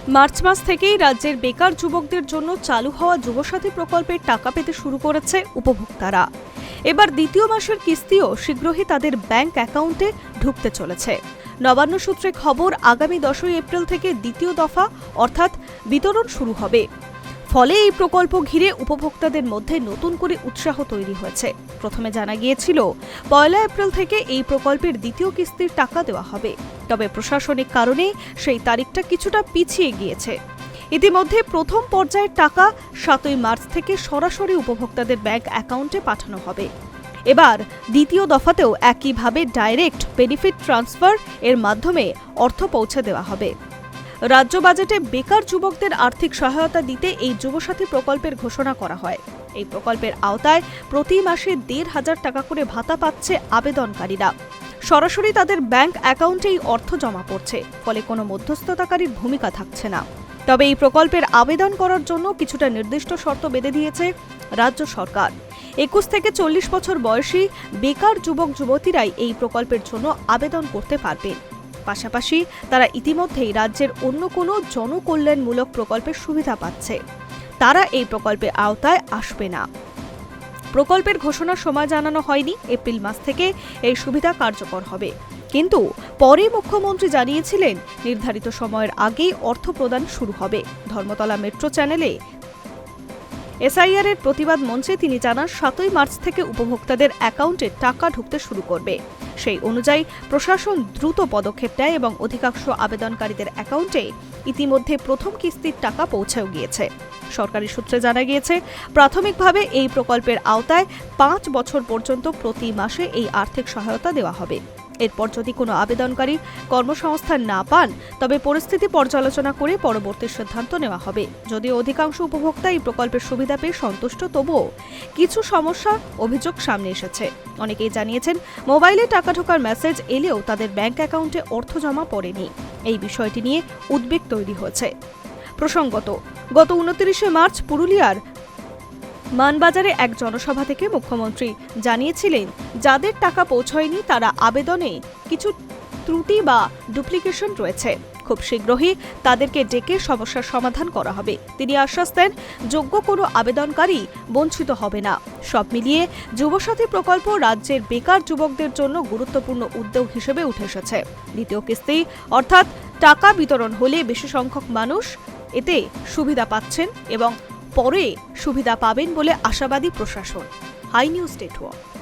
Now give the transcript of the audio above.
March মাস থেকেই রাজ্যের বেকার যুবকদের জন্য চালু হওয়া যুবসাথী প্রকল্পের টাকা পেতে শুরু করেছে উপভোক্তারা। এবার দ্বিতীয় মাসের কিস্তিও শীঘ্রই তাদের ব্যাংক অ্যাকাউন্টে ঢুকতে চলেছে। নবান্ন সূত্রে খবর, আগামী 10 এপ্রিল থেকে দ্বিতীয় দফা অর্থাৎ বিতরণ শুরু হবে। ফলে এই প্রকল্প ঘিরে উপভোক্তাদের মধ্যে নতুন করে উৎসাহ তৈরি হয়েছে। প্রথমে জানা গিয়েছিল 1 এপ্রিল থেকে এই প্রকল্পের দ্বিতীয় কিস্তির টাকা দেওয়া হবে, তবে প্রশাসনিক কারণে সেই তারিখটা কিছুটা পিছিয়ে গিয়েছে। ইতিমধ্যে প্রথম পর্যায়ের টাকা 7 মার্চ থেকে সরাসরি উপভোক্তাদের ব্যাংক অ্যাকাউন্টে পাঠানো হবে। এবার দ্বিতীয় দফাতেও একইভাবে ডাইরেক্ট বেনিফিট ট্রান্সফার এর মাধ্যমে অর্থ পৌঁছে দেওয়া হবে। রাজ্য বাজেটে বেকার যুবকদের আর্থিক সহায়তা দিতে এই যুবসাথী প্রকল্পের ঘোষণা করা হয়। এই প্রকল্পের আওতায় প্রতি মাসে 1,500 টাকা করে ভাতা পাচ্ছে আবেদনকারীরা। সরাসরি তাদের ব্যাংক অ্যাকাউন্টেই অর্থ জমা পড়ছে, ফলে কোনো মধ্যস্থতাকারীর ভূমিকা থাকছে না। তবে এই প্রকল্পের আবেদন করার জন্য কিছুটা নির্দিষ্ট শর্ত বেঁধে দিয়েছে রাজ্য সরকার। 21 থেকে 40 বছর বয়সী বেকার যুবক যুবতীরাই এই প্রকল্পের জন্য আবেদন করতে পারবেন। পাশাপাশি তারা ইতিমধ্যেই রাজ্যের অন্য কোনো জনকল্যাণমূলক প্রকল্পের সুবিধা পাচ্ছে। তারা এই প্রকল্পের আওতায় আসবে না। প্রকল্পের ঘোষণার সময় জানানো হয়নি, এপ্রিল মাস থেকে এই সুবিধা কার্যকর হবে। কিন্তু পরে মুখ্যমন্ত্রী জানিয়েছিলেন নির্ধারিত সময়ের আগেই অর্থ প্রদান শুরু হবে। ধর্মতলা মেট্রো চ্যানেলে এসআইআর এর প্রতিবাদ মঞ্চে তিনি জানান 7 মার্চ থেকে উপভোক্তাদের অ্যাকাউন্টে টাকা ঢুকতে শুরু করবে। সেই অনুযায়ী প্রশাসন দ্রুত পদক্ষেপ নেয় এবং অধিকাংশ আবেদনকারীদের অ্যাকাউন্টে ইতিমধ্যে প্রথম কিস্তির টাকা পৌঁছেও গিয়েছে। সরকারি সূত্রে জানা গিয়েছে, প্রাথমিকভাবে এই প্রকল্পের আওতায় 5 বছর পর্যন্ত প্রতি মাসে এই আর্থিক সহায়তা দেওয়া হবে। এরপর যদি কোনো আবেদনকারী কর্মসংস্থান না পান, তবে পরিস্থিতি পর্যালোচনা করে পরবর্তী সিদ্ধান্ত নেওয়া হবে। যদিও অধিকাংশ উপভোক্তা এই প্রকল্পের সুবিধা পেয়ে সন্তুষ্ট, তবুও কিছু সমস্যার অভিযোগ সামনে এসেছে। অনেকেই জানিয়েছেন, মোবাইলে টাকা ঢোকার মেসেজ এলেও তাদের ব্যাংক অ্যাকাউন্টে অর্থ জমা পড়েনি। এই বিষয়টি নিয়ে উদ্বেগ তৈরি হয়েছে। প্রসঙ্গত, গত 29 মার্চ পুরুলিয়ার মানবাজারে এক জনসভা থেকে মুখ্যমন্ত্রী জানিয়েছিলেন, যাদের টাকা পৌঁছয়নি তারা আবেদনে কিছু ত্রুটি বা ডুপ্লিকেশন রয়েছে, খুব শীঘ্রই তাদেরকে ডেকে সমস্যার সমাধান করা হবে। তিনি আশ্বাস দেন, যোগ্য কোনো আবেদনকারী বঞ্চিত হবে না। সব মিলিয়ে যুবসাথী প্রকল্প রাজ্যের বেকার যুবকদের জন্য গুরুত্বপূর্ণ উদ্যোগ হিসেবে উঠে এসেছে। দ্বিতীয় কিস্তি অর্থাৎ টাকা বিতরণ হলে বেশি সংখ্যক মানুষ এতে সুবিধা পাচ্ছেন এবং পরে সুবিধা পাবেন বলে আশাবাদী প্রশাসন। Hi News network.